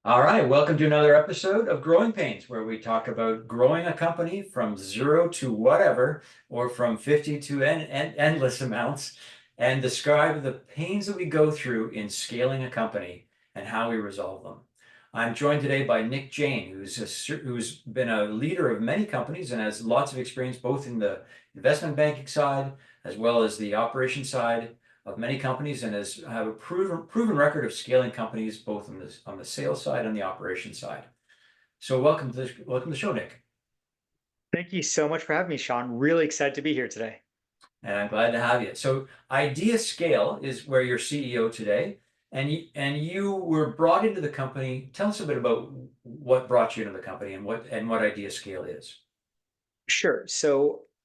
All right, welcome to another episode of Growing Pains, where we talk about growing a company from zero to whatever, or from 50 to endless amounts, and describe the pains that we go through in scaling a company and how we resolve them. I'm joined today by Nick Jain, who's been a leader of many companies and has lots of experience both in the investment banking side as well as the operation side of many companies and has have a proven record of scaling companies both on the sales side and the operation side. So welcome to the show, Nick. Thank you so much for having me, Sean. Really excited to be here today. And I'm glad to have you. So IdeaScale is where you're CEO today, and you were brought into the company. Tell us a bit about what brought you into the company and what IdeaScale is. Sure.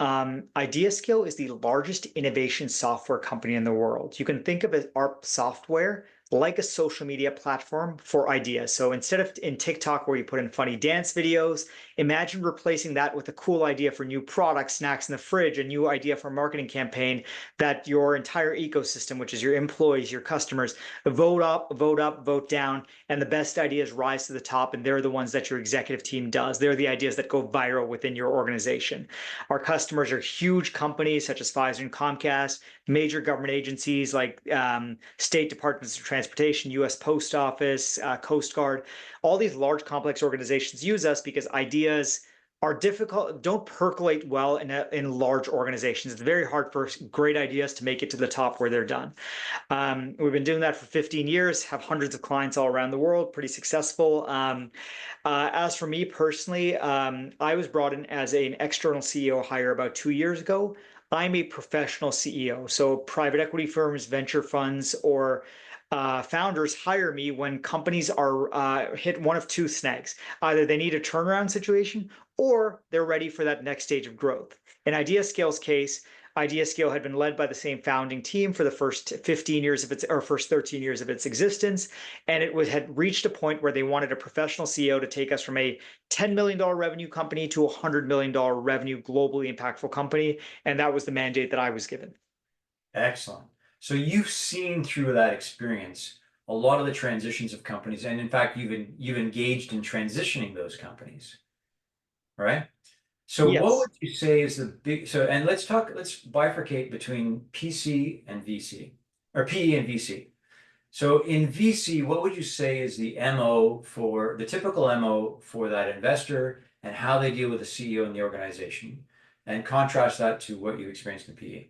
IdeaScale is the largest innovation software company in the world. You can think of it, our software like a social media platform for ideas. So instead of in TikTok where you put in funny dance videos, imagine replacing that with a cool idea for new products, snacks in the fridge, a new idea for a marketing campaign that your entire ecosystem, which is your employees, your customers, vote down, and the best ideas rise to the top, and they're the ones that your executive team does. They're the ideas that go viral within your organization. Our customers are huge companies such as Pfizer and Comcast, major government agencies like state departments of transportation, U.S. Post Office, Coast Guard. All these large, complex organizations use us because ideas are difficult, don't percolate well in large organizations. It's very hard for great ideas to make it to the top where they're done. We've been doing that for 15 years, have hundreds of clients all around the world, pretty successful. As for me personally, I was brought in as an external CEO hire about 2 years ago. I'm a professional CEO. So private equity firms, venture funds, or founders hire me when companies are hit one of two snags. Either they need a turnaround situation or they're ready for that next stage of growth. In IdeaScale's case, IdeaScale had been led by the same founding team for the first 15 years of its, or first 13 years of its existence, and had reached a point where they wanted a professional CEO to take us from a $10 million revenue company to a $100 million revenue globally impactful company, and that was the mandate that I was given. Excellent. So you've seen through that experience a lot of the transitions of companies, and in fact, you've engaged in transitioning those companies, right? So what Yes. would you say is the big, so, and let's bifurcate between PC and VC, or PE and VC. So in VC, what would you say is the typical MO for that investor and how they deal with the CEO in the organization? And contrast that to what you've experienced in PE.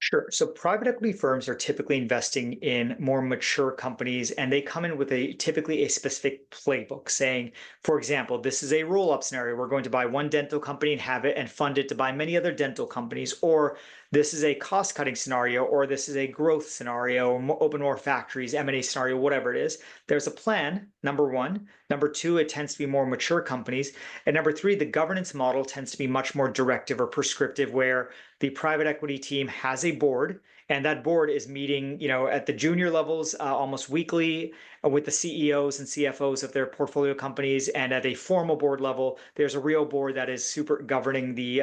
Sure. So private equity firms are typically investing in more mature companies, and they come in with typically a specific playbook saying, for example, this is a roll-up scenario. We're going to buy one dental company and have it and fund it to buy many other dental companies, or this is a cost-cutting scenario, or this is a growth scenario, open more factories, M&A scenario, whatever it is. There's a plan, number one. Number two, it tends to be more mature companies. And number three, the governance model tends to be much more directive or prescriptive, where the private equity team has a board, and that board is meeting, at the junior levels almost weekly with the CEOs and CFOs of their portfolio companies, and at a formal board level, there's a real board that is super governing the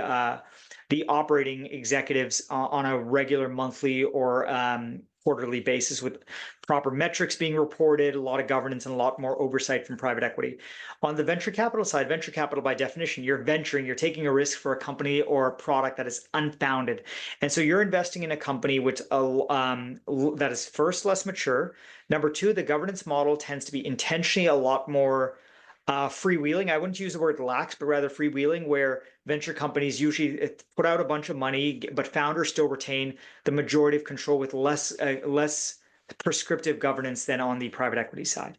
operating executives on a regular monthly or quarterly basis, with proper metrics being reported, a lot of governance, and a lot more oversight from private equity. On the venture capital side, venture capital by definition, you're venturing, you're taking a risk for a company or a product that is unfounded. And so you're investing in a company which that is first less mature. Number two, the governance model tends to be intentionally a lot more freewheeling. I wouldn't use the word lax, but rather freewheeling, where venture companies usually put out a bunch of money, but founders still retain the majority of control with less prescriptive governance than on the private equity side.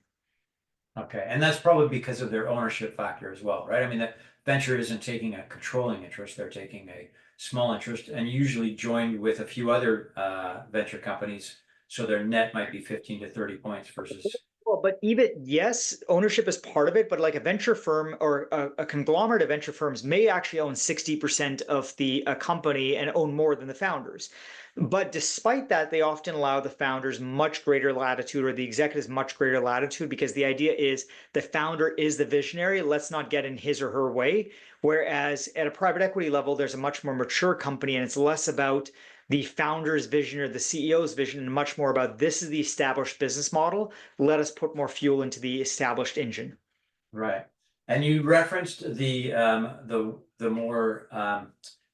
Okay, and that's probably because of their ownership factor as well, right? I mean, that venture isn't taking a controlling interest; they're taking a small interest, and usually joined with a few other venture companies, so their net might be 15 to 30 points versus. Well, but even yes, ownership is part of it, but like a venture firm or a conglomerate of venture firms may actually own 60% of the company and own more than the founders. But despite that, they often allow the founders much greater latitude, or the executives much greater latitude, because the idea is the founder is the visionary. Let's not get in his or her way. Whereas at a private equity level, there's a much more mature company, and it's less about the founder's vision or the CEO's vision, and much more about this is the established business model. Let us put more fuel into the established engine. Right. And you referenced the more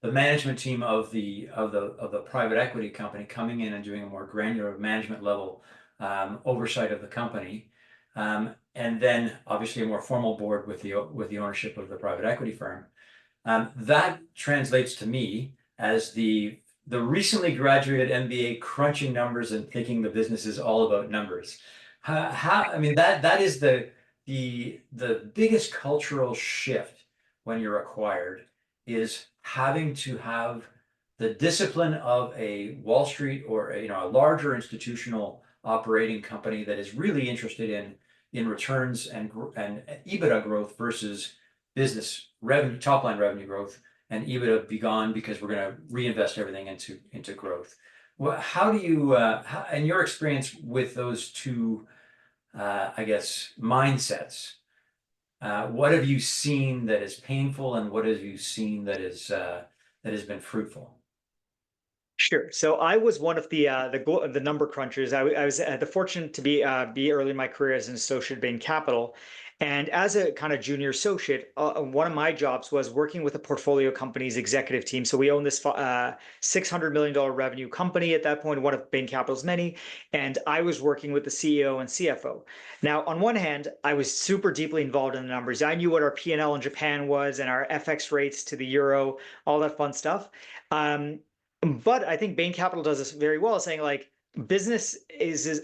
the management team of the private equity company coming in and doing a more granular management level oversight of the company, and then obviously a more formal board with the ownership of the private equity firm. That translates to me as the recently graduated MBA crunching numbers and thinking the business is all about numbers. I mean that is the biggest cultural shift when you're acquired is having to have the discipline of a Wall Street or a larger institutional operating company that is really interested in returns and EBITDA growth versus business revenue, top line revenue growth, and EBITDA be gone because we're going to reinvest everything into growth. Well, how do you, in your experience with those two, I guess, mindsets, what have you seen that is painful, and what have you seen that has been fruitful? Sure. So I was one of the number crunchers. I was the fortunate to be early in my career as an associate at Bain Capital, and as a kind of junior associate, one of my jobs was working with a portfolio company's executive team. So we own this $600 million revenue company at that point, one of Bain Capital's many, and I was working with the CEO and CFO. Now, on one hand, I was super deeply involved in the numbers. I knew what our P&L in Japan was and our FX rates to the euro, all that fun stuff. But I think Bain Capital does this very well, saying like business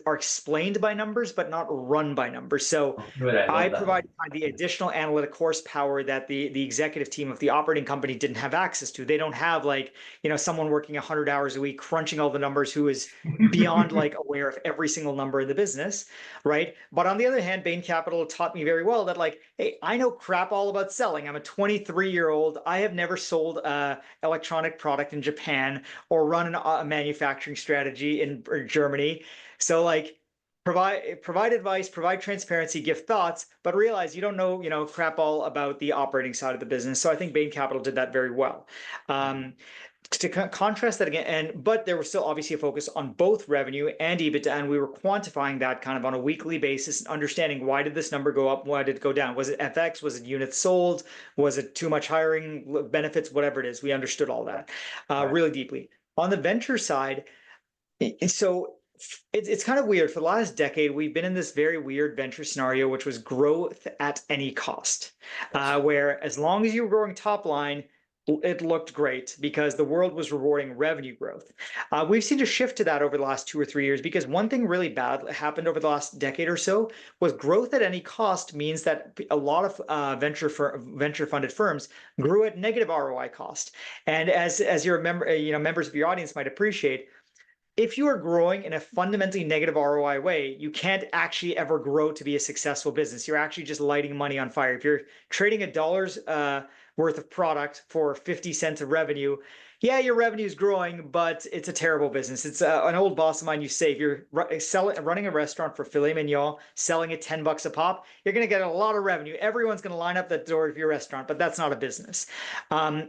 are explained by numbers, but not run by numbers. So Oh, good, I I love that provide one. the additional analytic horsepower that the executive team of the operating company didn't have access to. They don't have like, someone working 100 hours a week crunching all the numbers who is beyond like aware of every single number in the business, right? But on the other hand, Bain Capital taught me very well that like, hey, I know crap all about selling. I'm a 23-year-old. I have never sold a electronic product in Japan or run a manufacturing strategy in Germany. So like provide advice, provide transparency, give thoughts, but realize you don't know, crap all about the operating side of the business. So I think Bain Capital did that very well. To contrast that again, but there was still obviously a focus on both revenue and EBITDA, and we were quantifying that kind of on a weekly basis and understanding why did this number go up, why did it go down? Was it FX? Was it units sold? Was it too much hiring, benefits, whatever it is? We understood all that Right. really deeply. On the venture side, so it's kind of weird. For the last decade, we've been in this very weird venture scenario, which was growth at any cost, Yes. where as long as you were growing top line, it looked great because the world was rewarding revenue growth. We've seen a shift to that over the last 2 or 3 years because one thing really bad happened over the last decade or so was growth at any cost means that a lot of venture funded firms grew at negative ROI cost. And as your members of your audience might appreciate, if you are growing in a fundamentally negative ROI way, you can't actually ever grow to be a successful business. You're actually just lighting money on fire. If you're trading $1 worth of product for 50 cents of revenue, yeah, your revenue is growing, but it's a terrible business. It's an old boss of mine used to say, if you're running a restaurant for filet mignon, selling it $10 a pop, you're going to get a lot of revenue. Everyone's going to line up the door of your restaurant, but that's not a business.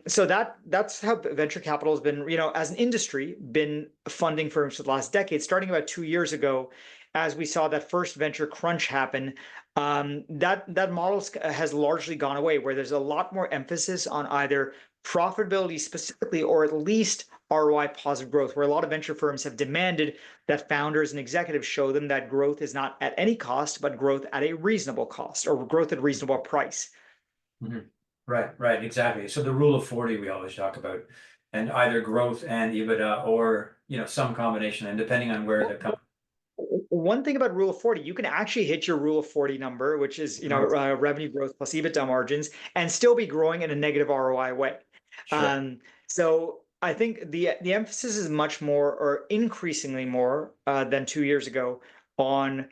So that's how venture capital has been, as an industry, been funding firms for the last decade. Starting about 2 years ago, as we saw that first venture crunch happen, that model has largely gone away, where there's a lot more emphasis on either profitability specifically, or at least ROI positive growth, where a lot of venture firms have demanded that founders and executives show them that growth is not at any cost, but growth at a reasonable cost or growth at a reasonable price. Mhm. Right, exactly. So the rule of 40 we always talk about, and either growth and EBITDA or some combination, and depending on where the company. One thing about rule of 40, you can actually hit your rule of 40 number, which is, revenue growth plus EBITDA margins, and still be growing in a negative ROI way. Sure. So I think the emphasis is much more, or increasingly more than 2 years ago, on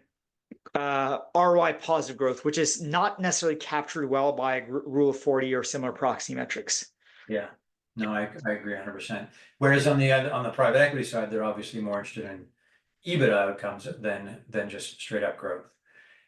ROI positive growth, which is not necessarily captured well by rule of 40 or similar proxy metrics. Yeah. No, I agree 100%. Whereas on the private equity side, they're obviously more interested in EBITDA outcomes than just straight up growth.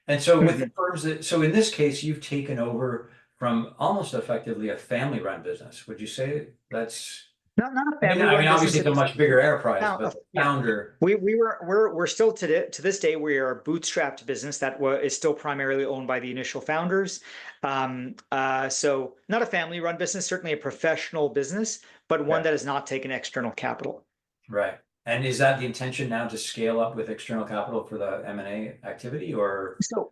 And so with the firms so in this case, you've taken over from almost effectively a family run business. Would you say that's Not a I family-run mean, business. obviously it's a much bigger enterprise, Now, but the yeah, founder, we're still to this day we are a bootstrapped business that is still primarily owned by the initial founders. So not a family-run business, certainly a professional business, but one yeah, that has not taken external capital. right. And is that the intention now to scale up with external capital for the M&A activity or? So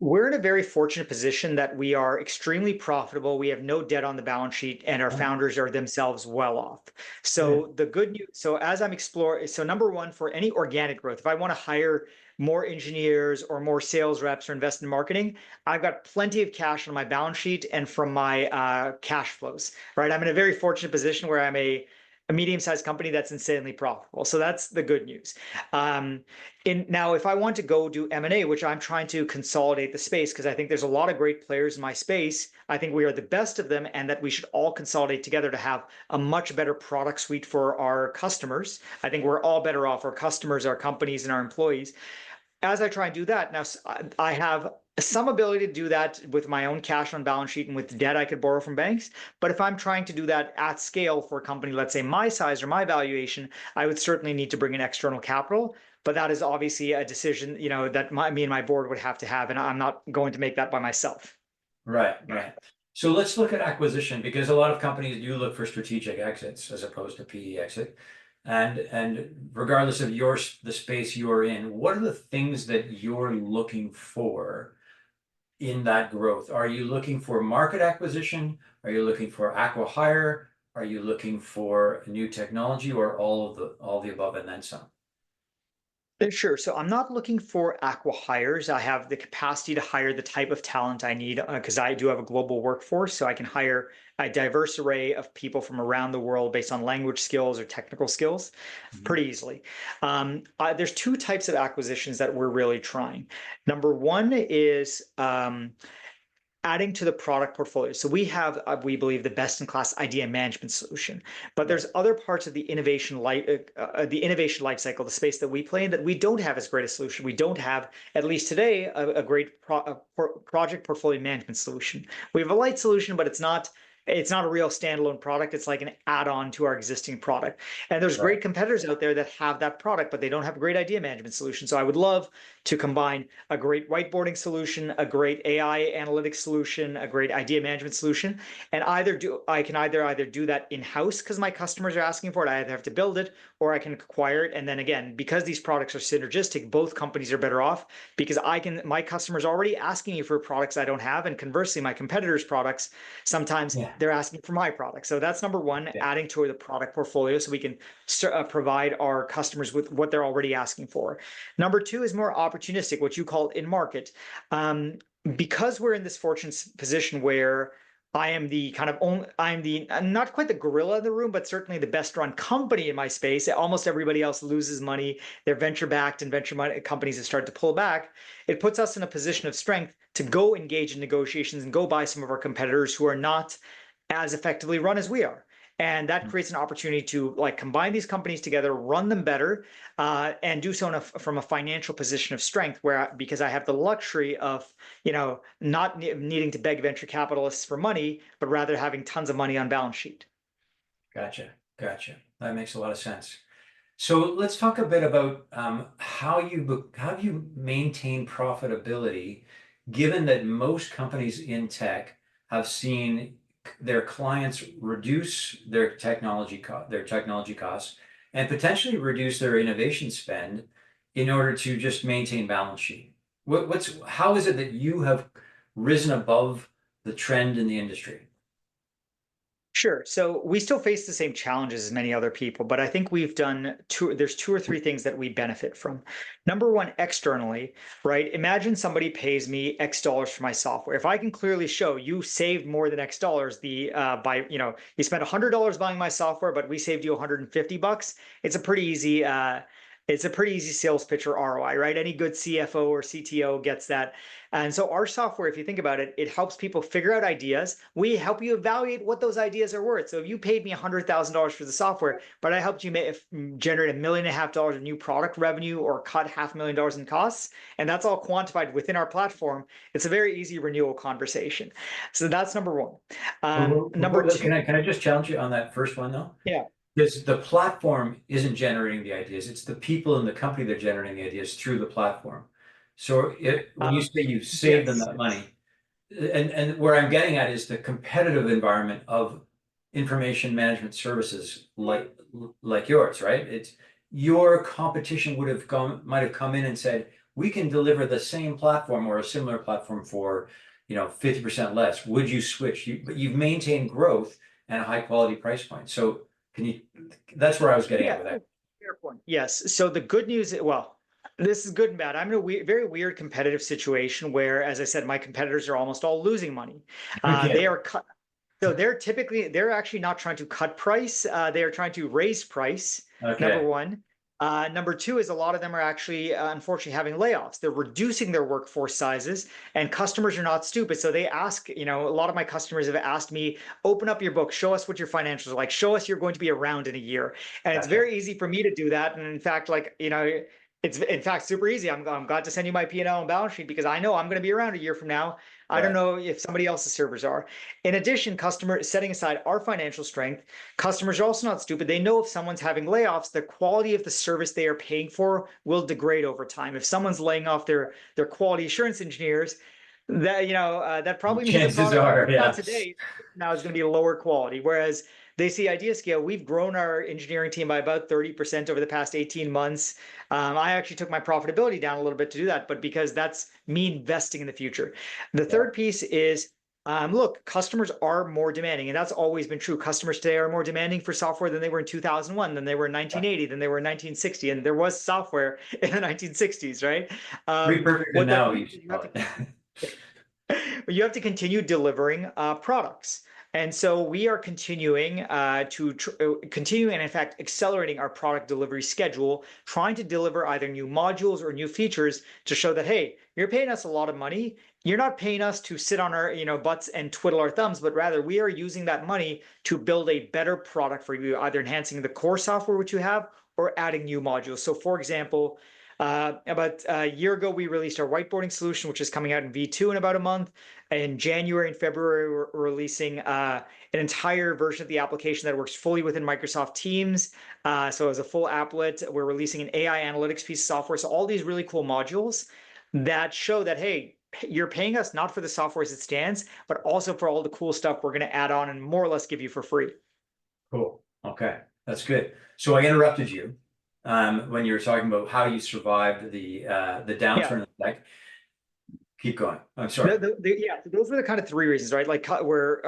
we're in a very fortunate position that we are extremely profitable. We have no debt on the balance sheet, and our Oh, founders are themselves well off. yeah, So the good news, so as I'm exploring, so number one, for any organic growth, if I want to hire more engineers or more sales reps or invest in marketing, I've got plenty of cash on my balance sheet and from my cash flows, right? I'm in a very fortunate position where I'm a medium-sized company that's insanely profitable. So that's the good news. Um, Now, if I want to go do M&A, which I'm trying to consolidate the space because I think there's a lot of great players in my space. I think we are the best of them, and that we should all consolidate together to have a much better product suite for our customers. I think we're all better off, our customers, our companies, and our employees. As I try and do that, now I have some ability to do that with my own cash on balance sheet and with debt I could borrow from banks. But if I'm trying to do that at scale for a company, let's say my size or my valuation, I would certainly need to bring in external capital. But that is obviously a decision, that me and my board would have to have, and I'm not going to make that by myself. right, right. So let's look at acquisition because a lot of companies do look for strategic exits as opposed to PE exit. And regardless of the space you're in, what are the things that you're looking for in that growth? Are you looking for market acquisition? Are you looking for acqui-hire? Are you looking for new technology or all the above and then some? Sure. So I'm not looking for acqui-hires. I have the capacity to hire the type of talent I need because I do have a global workforce. So I can hire a diverse array of people from around the world based on language skills or technical skills Mhm. pretty easily. There's two types of acquisitions that we're really trying. Number one is adding to the product portfolio. So we have, we believe, the best-in-class idea management solution. But Right. there's other parts of the innovation life cycle, the space that we play in, that we don't have as great a solution. We don't have, at least today, a great project portfolio management solution. We have a light solution, but it's not a real standalone product. It's like an add-on to our existing product. And there's Right. great competitors out there that have that product, but they don't have a great idea management solution. So I would love to combine a great whiteboarding solution, a great AI analytics solution, a great idea management solution, and I can either do that in-house because my customers are asking for it, I either have to build it, or I can acquire it. And then again, because these products are synergistic, both companies are better off because my customers are already asking you for products I don't have, and conversely, my competitors' products sometimes Yeah. they're asking for my product. So that's number one, Yeah. adding to the product portfolio so we can provide our customers with what they're already asking for. Number two is more opportunistic, what you call in market. Um, because we're in this fortunate position where I am the kind of only, I'm the not quite the gorilla in the room, but certainly the best run company in my space. Almost everybody else loses money. They're venture backed, and venture money companies have started to pull back. It puts us in a position of strength to go engage in negotiations and go buy some of our competitors who are not as effectively run as we are. And that creates an opportunity to like combine these companies together, run them better, and do so from a financial position of strength. Where because I have the luxury of not needing to beg venture capitalists for money, but rather having tons of money on balance sheet. Gotcha. Gotcha. That makes a lot of sense. So let's talk a bit about how you maintain profitability, given that most companies in tech have seen their clients reduce their technology costs and potentially reduce their innovation spend in order to just maintain balance sheet. How is it that you have risen above the trend in the industry? Sure. So we still face the same challenges as many other people, but I think there's two or three things that we benefit from. Number one, externally, right? Imagine somebody pays me X dollars for my software. If I can clearly show you saved more than X dollars, you spent $100 buying my software, but we saved you 150 bucks. It's a pretty easy It's a pretty easy sales pitch or ROI, right? Any good CFO or CTO gets that. And so our software, if you think about it, it helps people figure out ideas. We help you evaluate what those ideas are worth. So if you paid me $100,000 for the software, but I helped you generate $1.5 million of new product revenue or cut $500,000 in costs, and that's all quantified within our platform, it's a very easy renewal conversation. So that's number one. Number two, Can I just challenge you on that first one though? yeah. Because the platform isn't generating the ideas, it's the people in the company that are generating the ideas through the platform. So when you say you save them Yes. that money, and where I'm getting at is the competitive environment of information management services like yours, right? It's your competition might have come in and said, we can deliver the same platform or a similar platform for 50% less. Would you switch? But you've maintained growth and a high quality price point. So can you, that's where I was getting at Yeah, with that. fair point. Yes. So the good news, well, this is good and bad. I'm in a very weird competitive situation where, as I said, my competitors are almost all losing money. They Okay. are cut. So they're actually not trying to cut price. They are trying to raise price. Number Okay. one. Number two is a lot of them are actually, unfortunately, having layoffs. They're reducing their workforce sizes, and customers are not stupid. So they ask, a lot of my customers have asked me, open up your book, show us what your financials are like, show us you're going to be around in a year. And it's Gotcha. very easy for me to do that. And in fact, it's in fact super easy. I'm glad to send you my P&L and balance sheet because I know I'm going to be around a year from now. I don't Right. know if somebody else's servers are. In addition, setting aside our financial strength, customers are also not stupid. They know if someone's having layoffs, the quality of the service they are paying for will degrade over time. If someone's laying off their quality assurance engineers, that probably means the Chances product are, not yeah. today now is going to be lower quality. Whereas they see IdeaScale, we've grown our engineering team by about 30% over the past 18 months. I actually took my profitability down a little bit to do that, but because that's me investing in the future. The Yeah. third piece is look, customers are more demanding, and that's always been true. Customers today are more demanding for software than they were in 2001, than they were in 1980, than they were in 1960, and there was software in the 1960s, right? Pretty perfect and What that now means you is should call it. you have to continue delivering products. And so we are continuing continuing and in fact accelerating our product delivery schedule, trying to deliver either new modules or new features to show that, hey, you're paying us a lot of money. You're not paying us to sit on our butts and twiddle our thumbs, but rather we are using that money to build a better product for you, either enhancing the core software which you have or adding new modules. So for example, about a year ago, we released our whiteboarding solution, which is coming out in V2 in about a month. In January and February, we're releasing an entire version of the application that works fully within Microsoft Teams. So as a full applet, we're releasing an AI analytics piece of software. So all these really cool modules that show that, hey, you're paying us not for the software as it stands, but also for all the cool stuff we're going to add on and more or less give you for free. Cool. Okay, that's good. So I interrupted you when you were talking about how you survived the Yeah. downturn in the tech. Keep going. I'm sorry. Yeah, so those were the kind of three reasons, right? Like we're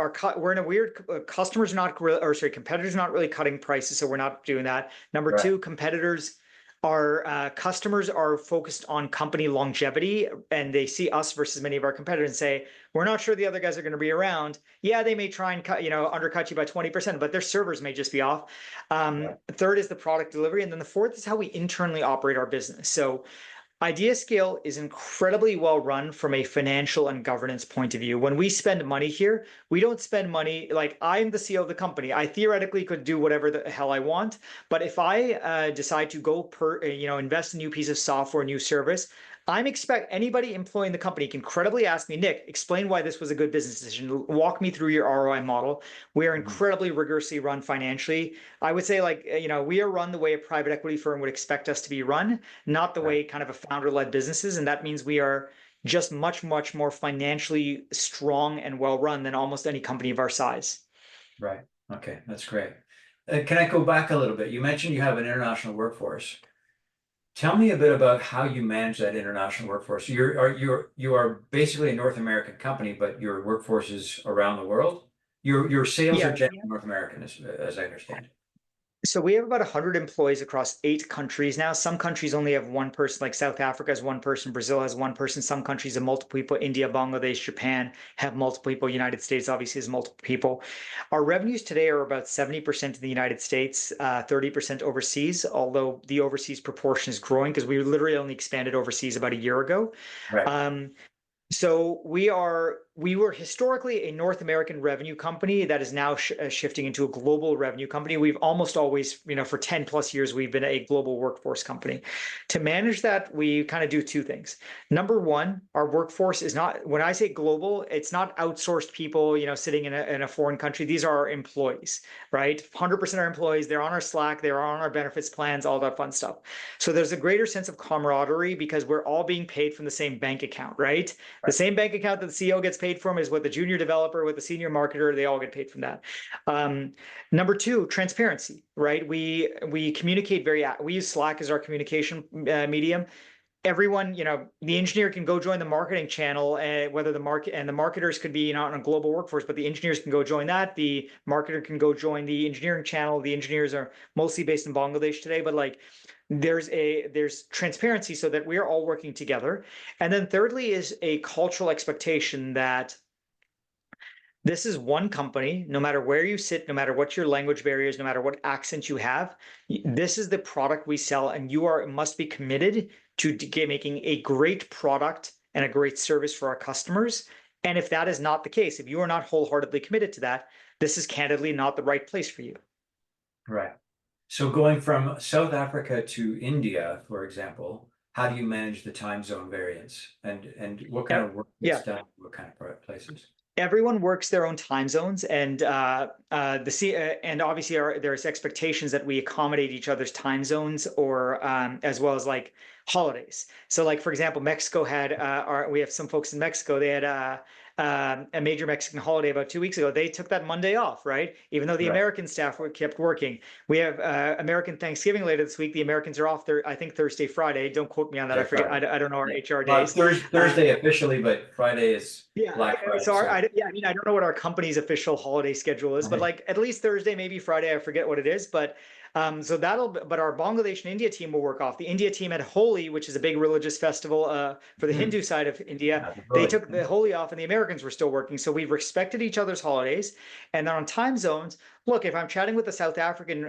in a weird customers not really, or sorry, competitors not really cutting prices, so we're not doing that. Number Right. two, customers are focused on company longevity, and they see us versus many of our competitors and say, we're not sure the other guys are going to be around. Yeah, they may try and undercut you by 20%, but their servers may just be off. Right. Third is the product delivery, and then the fourth is how we internally operate our business. So IdeaScale is incredibly well run from a financial and governance point of view. When we spend money here, we don't spend money like I'm the CEO of the company. I theoretically could do whatever the hell I want, but if I decide to invest in a new piece of software, new service, anybody employing the company can credibly ask me, Nick, explain why this was a good business decision. Walk me through your ROI model. We are Mhm. incredibly rigorously run financially. I would say we are run the way a private equity firm would expect us to be run, not the Right. way kind of a founder-led businesses. And that means we are just much, much more financially strong and well run than almost any company of our size. Right. Okay, that's great. Can I go back a little bit? You mentioned you have an international workforce. Tell me a bit about how you manage that international workforce. You are basically a North American company, but your workforce is around the world. Your sales are Yeah, generally North American, as I understand. So we have about 100 employees across 8 countries now. Some countries only have one person, like South Africa has one person, Brazil has one person. Some countries have multiple people. India, Bangladesh, Japan have multiple people. United States obviously has multiple people. Our revenues today are about 70% in the United States, 30% overseas, although the overseas proportion is growing because we literally only expanded overseas about a year ago. Right. Um, so we were historically a North American revenue company that is now shifting into a global revenue company. We've almost always, for 10 plus years, we've been a global workforce company. To manage that, we kind of do two things. Number one, our workforce is not, when I say global, it's not outsourced people, sitting in a foreign country. These are our employees, right? 100% our employees, they're on our Slack, they're on our benefits plans, all that fun stuff. So there's a greater sense of camaraderie because we're all being paid from the same bank account, right? The Right. same bank account that the CEO gets paid from is what the junior developer, with the senior marketer, they all get paid from that. Number two, transparency, right? We communicate we use Slack as our communication medium. Everyone, the engineer can go join the marketing channel, whether the marketers could be on a global workforce, but the engineers can go join that. The marketer can go join the engineering channel. The engineers are mostly based in Bangladesh today, but like there's transparency so that we're all working together. And then thirdly is a cultural expectation that this is one company, no matter where you sit, no matter what your language barriers, no matter what accent you have, this is the product we sell, and must be committed to making a great product and a great service for our customers. And if that is not the case, if you are not wholeheartedly committed to that, this is candidly not the right place for you. Right. So going from South Africa to India, for example, how do you manage the time zone variance, and what kind Yeah. of work gets Yeah. done? What kind of places? Everyone works their own time zones, and and obviously there's expectations that we accommodate each other's time zones, or as well as like holidays. So, like for example, Mexico had we have some folks in Mexico. They had a major Mexican holiday about 2 weeks ago. They took that Monday off, right? Even though the Right. American staff kept working. We have American Thanksgiving later this week. The Americans are off I think Thursday, Friday. Don't quote me on that. I Say forget. Friday. I don't know our Yeah. HR Well, days. Thursday officially, but Friday is Yeah. Black Friday. So So I mean, I don't know what our company's official holiday schedule is, but okay. like at least Thursday, maybe Friday, I forget what it is. But so but our Bangladesh and India team will work off. The India team had Holi, which is a big religious festival for the Hmm. Hindu side of India. Yeah, the They Holi. took the Holi off, and the Americans were still working. So we've respected each other's holidays. And then on time zones, look, if I'm chatting with a South African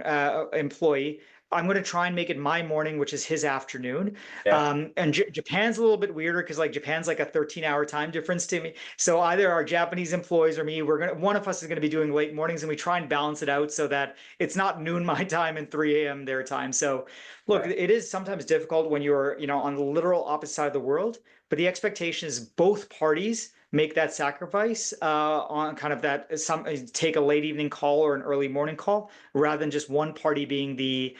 employee, I'm going to try and make it my morning, which is his afternoon. Yeah. And Japan's a little bit weirder because like Japan's like a 13-hour time difference to me. So either our Japanese employees or me, one of us is going to be doing late mornings, and we try and balance it out so that it's not noon my time and 3 a.m. their time. So look, Right. it is sometimes difficult when you're, on the literal opposite side of the world, but the expectation is both parties make that sacrifice on kind of that take a late evening call or an early morning call rather than just one party being the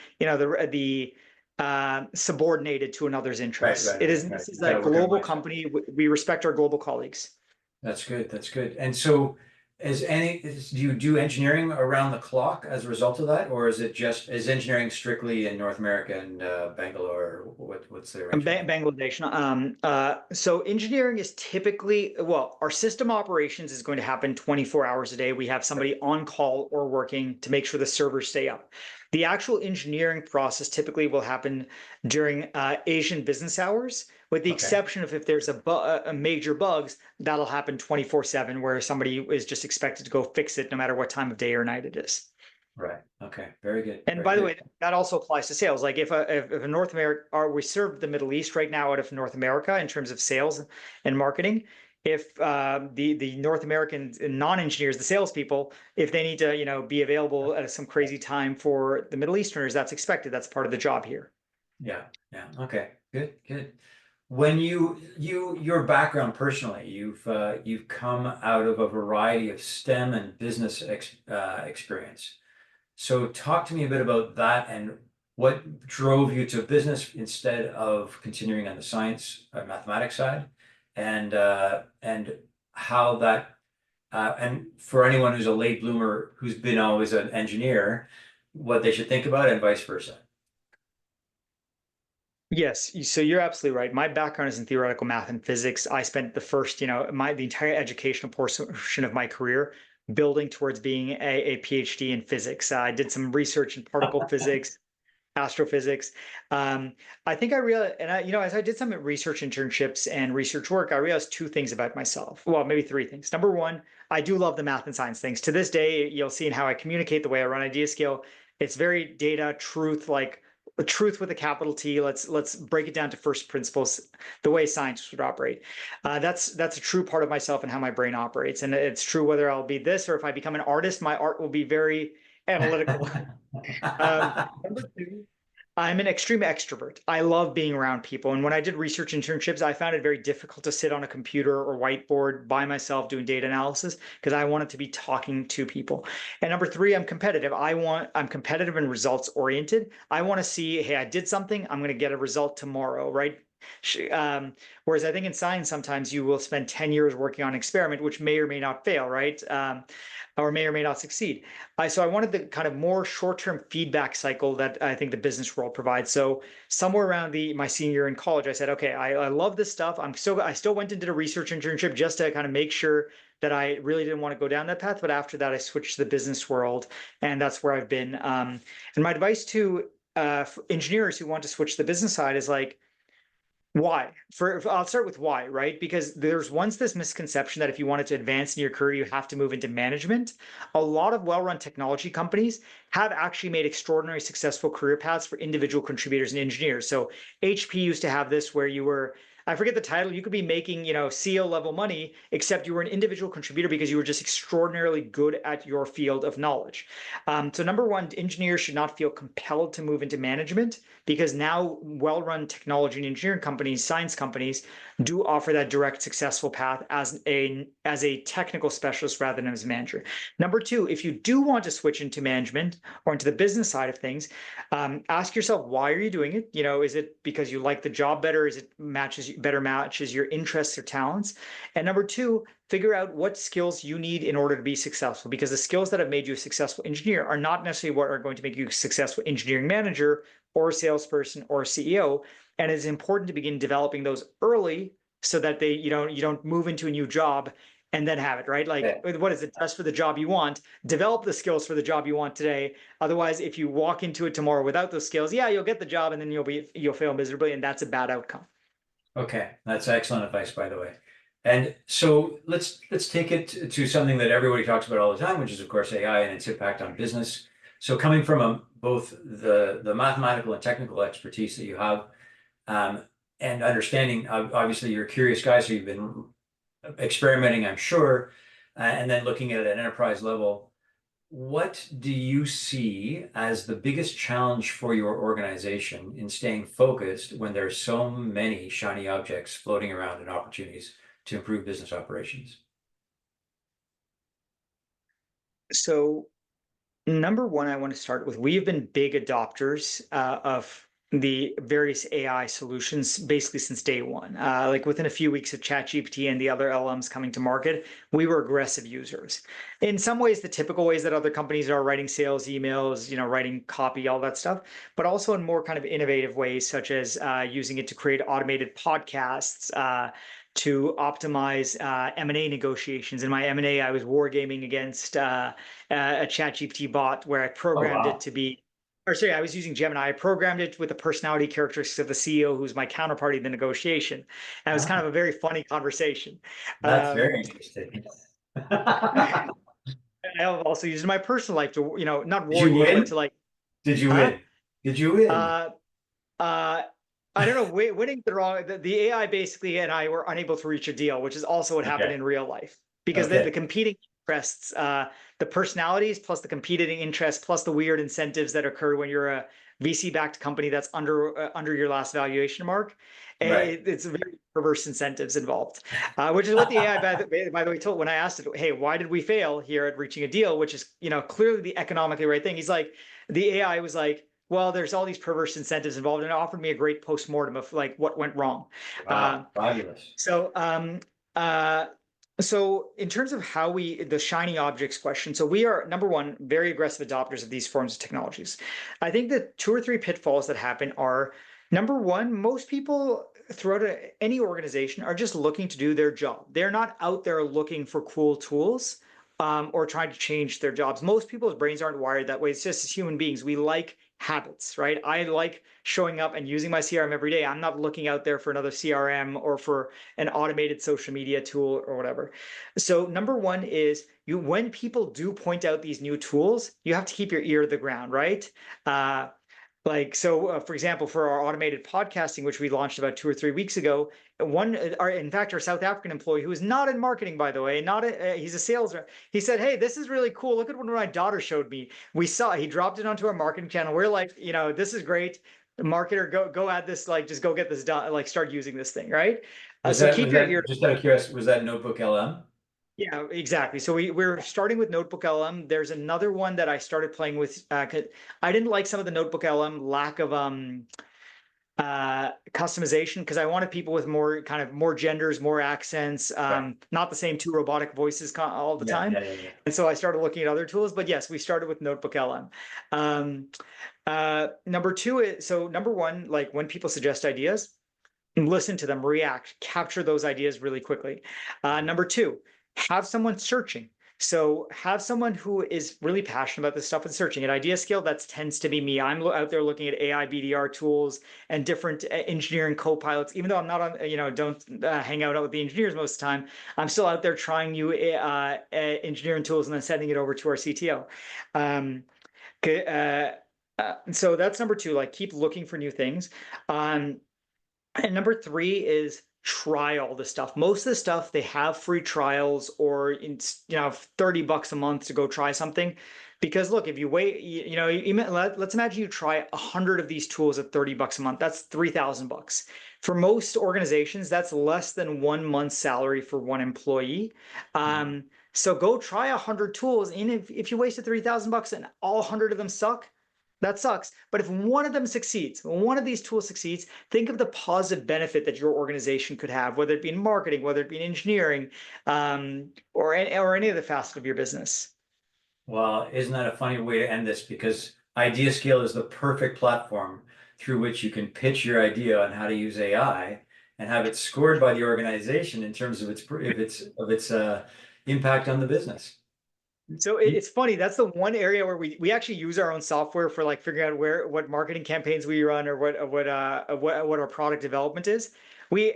subordinated to another's Right. interests. Right. Right. Right. This is You a gotta work on global both sides. company. We respect our global colleagues. That's good. That's good. And so, do you do engineering around the clock as a result of that, or is engineering strictly in North America and Bangalore? What's the arrangement there? Bangladesh. So engineering is typically, well, our system operations is going to happen 24 hours a day. We have somebody on call or working to make sure the servers stay up. The actual engineering process typically will happen during Asian business hours, with the Okay. exception of if there's a major bugs, that'll happen 24/7, where somebody is just expected to go fix it no matter what time of day or night it is. Right. Okay. Very good. And Very by the good. way, that also applies to sales. Like if a North America, or we serve the Middle East right now out of North America in terms of sales and marketing. If the North American non-engineers, the salespeople, if they need to be available at some crazy time for the Middle Easterners, that's expected. That's part of the job here. Yeah. Yeah. Okay. Good. Good. When your background personally, you've come out of a variety of STEM and business experience. So talk to me a bit about that and what drove you to business instead of continuing on the science or mathematics side, and how that and for anyone who's a late bloomer who's been always an engineer, what they should think about and vice versa. Yes, so you're absolutely right. My background is in theoretical math and physics. I spent the first, the entire educational portion of my career building towards being a PhD in physics. I did some research in particle physics, astrophysics. Um, I think I realized, and as I did some research internships and research work, I realized two things about myself. Well, maybe three things. Number one, I do love the math and science things. To this day, you'll see in how I communicate, the way I run IdeaScale, it's very data, truth, like truth with a capital T. Let's break it down to first principles, the way scientists would operate. That's a true part of myself and how my brain operates. And it's true whether I'll be this or if I become an artist, my art will be very analytical. Number two, I'm an extreme extrovert. I love being around people. And when I did research internships, I found it very difficult to sit on a computer or whiteboard by myself doing data analysis because I wanted to be talking to people. And number three, I'm competitive. I'm competitive and results oriented. I want to see, hey, I did something, I'm going to get a result tomorrow, right? Whereas I think in science, sometimes you will spend 10 years working on an experiment, which may or may not fail, right? Or may or may not succeed. So I wanted the kind of more short-term feedback cycle that I think the business world provides. So somewhere around my senior year in college, I said, okay, I love this stuff. I still went and did a research internship just to kind of make sure that I really didn't want to go down that path. But after that, I switched to the business world, and that's where I've been. And my advice to engineers who want to switch to the business side is like, why? I'll start with why, right? Because there's once this misconception that if you wanted to advance in your career, you have to move into management. A lot of well-run technology companies have actually made extraordinary successful career paths for individual contributors and engineers. So HP used to have this where you were, I forget the title, you could be making, CEO level money, except you were an individual contributor because you were just extraordinarily good at your field of knowledge. So number one, engineers should not feel compelled to move into management because now well-run technology and engineering companies, science companies, do offer that direct successful path as a technical specialist rather than as a manager. Number two, if you do want to switch into management or into the business side of things, ask yourself, why are you doing it? Is it because you like the job better? Is it better matches your interests or talents? And number two, figure out what skills you need in order to be successful, because the skills that have made you a successful engineer are not necessarily what are going to make you a successful engineering manager or salesperson or CEO. And it's important to begin developing those early so that you don't move into a new job and then have it, right? Like, what is it? Dress for the job you want. Develop the skills for the job you want today. Otherwise, if you walk into it tomorrow without those skills, yeah, you'll get the job and then you'll fail miserably, and that's a bad outcome. Okay, that's excellent advice, by the way. And so let's take it to something that everybody talks about all the time, which is of course AI and its impact on business. So coming from both the mathematical and technical expertise that you have, um, and understanding, obviously you're a curious guy, so you've been experimenting, I'm sure, and then looking at it at an enterprise level. What do you see as the biggest challenge for your organization in staying focused when there's so many shiny objects floating around and opportunities to improve business operations? So number one, I want to start with, we have been big adopters of the various AI solutions basically since day one. Like within a few weeks of ChatGPT and the other LMs coming to market, we were aggressive users. In some ways, the typical ways that other companies are writing sales emails, writing copy, all that stuff, but also in more kind of innovative ways, such as using it to create automated podcasts, to optimize M&A negotiations. In my M&A, I was wargaming against a ChatGPT bot where I Oh, programmed it wow. to be, or sorry, I was using Gemini. I programmed it with the personality characteristics of the CEO, who's my counterparty in the negotiation. And it was kind Ah, of a very funny conversation. that's Um, very interesting. I've also used it in my personal life to, not Did war you game, but win? to like, Did you huh? win? Did you win? Uh, uh, I don't know, winning the wrong, the AI basically and I were unable to reach a deal, which is also what happened Okay. in real life because the Okay. competing interests, the personalities plus the competing interests plus the weird incentives that occur when you're a VC-backed company that's under your last valuation mark. Right. It's very perverse incentives involved, which is what the AI, by the way, told when I asked it, hey, why did we fail here at reaching a deal, which is, clearly the economically right thing. He's like, the AI was like, well, there's all these perverse incentives involved, and it offered me a great postmortem of like what went wrong. Wow. Um, Fabulous. so, uh, so in terms of how the shiny objects question, so we are number one, very aggressive adopters of these forms of technologies. I think the two or three pitfalls that happen are number one, most people throughout any organization are just looking to do their job. They're not out there looking for cool tools or trying to change their jobs. Most people's brains aren't wired that way. It's just as human beings, we like habits, right? I like showing up and using my CRM every day. I'm not looking out there for another CRM or for an automated social media tool or whatever. So number one is when people do point out these new tools, you have to keep your ear to the ground, right? Uh, for example, for our automated podcasting, which we launched about 2 or 3 weeks ago, in fact, our South African employee, who is not in marketing, by the way, he's a sales rep. He said, "Hey, this is really cool. Look at what my daughter showed me. He dropped it onto our marketing channel. We're like, this is great. The marketer, go add this, like, just go get this done, like, start using this thing, right? So keep Was your ear. that just out of curiosity, was that Notebook LM? Yeah, exactly. So we're starting with Notebook LM. There's another one that I started playing with. 'Cause I didn't like some of the Notebook LM lack of customization, because I wanted people with more genders, more accents, Right. not the same two robotic voices all the Yeah, time. yeah, yeah, yeah. And so I started looking at other tools. But yes, we started with Notebook LM. Um, number two is, so number one, like when people suggest ideas, listen to them, react, capture those ideas really quickly. Mhm. Number two, have someone searching. So have someone who is really passionate about this stuff and searching. At IdeaScale, that tends to be me. I'm out there looking at AI BDR tools and different engineering co-pilots. Even though I'm not on, don't hang out with the engineers most of the time, I'm still out there trying new engineering tools and then sending it over to our CTO. Um, so that's number two. Like, keep looking for new things. And number three is try all the stuff. Most of the stuff, they have free trials, or $30 a month to go try something. Because look, if you wait, let's imagine you try 100 of these tools at $30 a month. That's $3,000. For most organizations, that's less than 1 month's salary for one employee. Mhm. So go try 100 tools, and if you wasted $3,000 and all 100 of them suck, that sucks. But if one of them succeeds, one of these tools succeeds, think of the positive benefit that your organization could have, whether it be in marketing, whether it be in engineering, or any of the facets of your business. Well, isn't that a funny way to end this? Because IdeaScale is the perfect platform through which you can pitch your idea on how to use AI and have it scored by the organization in terms of its impact on the business. So You- it's funny. That's the one area where we actually use our own software for, like, figuring out what marketing campaigns we run, or what our product development is. You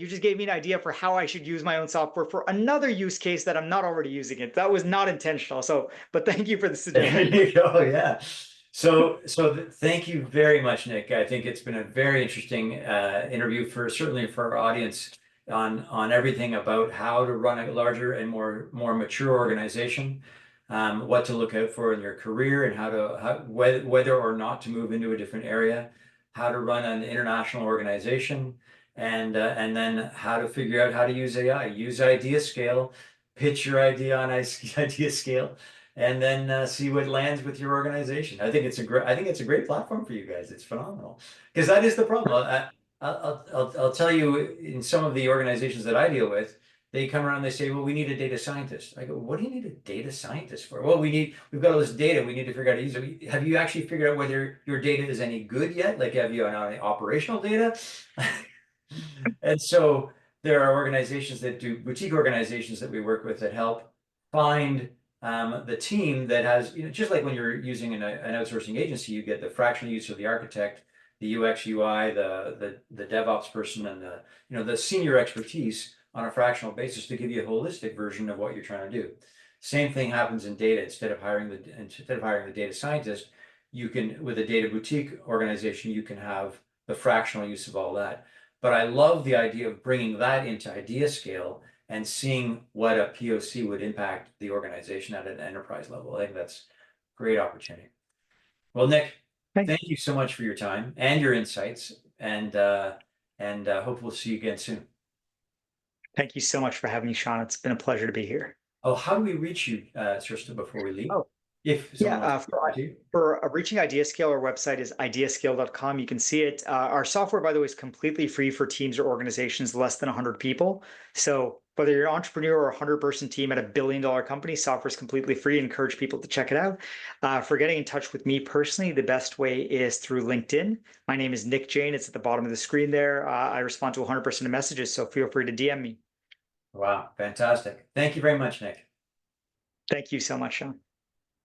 just gave me an idea for how I should use my own software for another use case that I'm not already using it. That was not intentional. So, but thank you for the There suggestion. you go. Yeah. Thank you very much, Nick. I think it's been a very interesting interview certainly for our audience on everything about how to run a larger and more mature organization, what to look out for in your career, and whether or not to move into a different area, how to run an international organization, and then how to figure out how to use AI, use IdeaScale, pitch your idea on IdeaScale, and then see what lands with your organization. I think it's a great platform for you guys. It's phenomenal because that is the problem. I'll tell you, in some of the organizations that I deal with, they come around and they say, "Well, we need a data scientist." I go, "What do you need a data scientist for?" "Well, we've got all this data. We need to figure out how to use it." Have you actually figured out whether your data is any good yet? Like, have you any operational data? And so there are organizations that do boutique organizations that we work with that help find the team that has, just like when you're using an outsourcing agency, you get the fractional use of the architect, the UX, UI, the DevOps person, and the senior expertise on a fractional basis to give you a holistic version of what you're trying to do. Same thing happens in data. Instead of hiring the data scientist, you can, with a data boutique organization, you can have the fractional use of all that. But I love the idea of bringing that into IdeaScale and seeing what a POC would impact the organization at an enterprise level. I think that's a great opportunity. Well, Nick, Thank thank you so much for your time and your insights, and hope we'll see you again soon. thank you so much for having me, Sean. It's been a pleasure to be here. Oh, how do we reach you, Trista, before we leave? Oh, If yeah, someone wants to talk to you. for reaching IdeaScale, our website is ideascale.com. You can see it. Our software, by the way, is completely free for teams or organizations less than 100 people. So whether you're an entrepreneur or a 100-person team at $1 billion company, software is completely free. I encourage people to check it out. For getting in touch with me personally, the best way is through LinkedIn. My name is Nick Jain. It's at the bottom of the screen there. I respond to 100% of messages, so feel free to DM me. Wow, fantastic. Thank you very much, Nick. Thank you so much, Sean.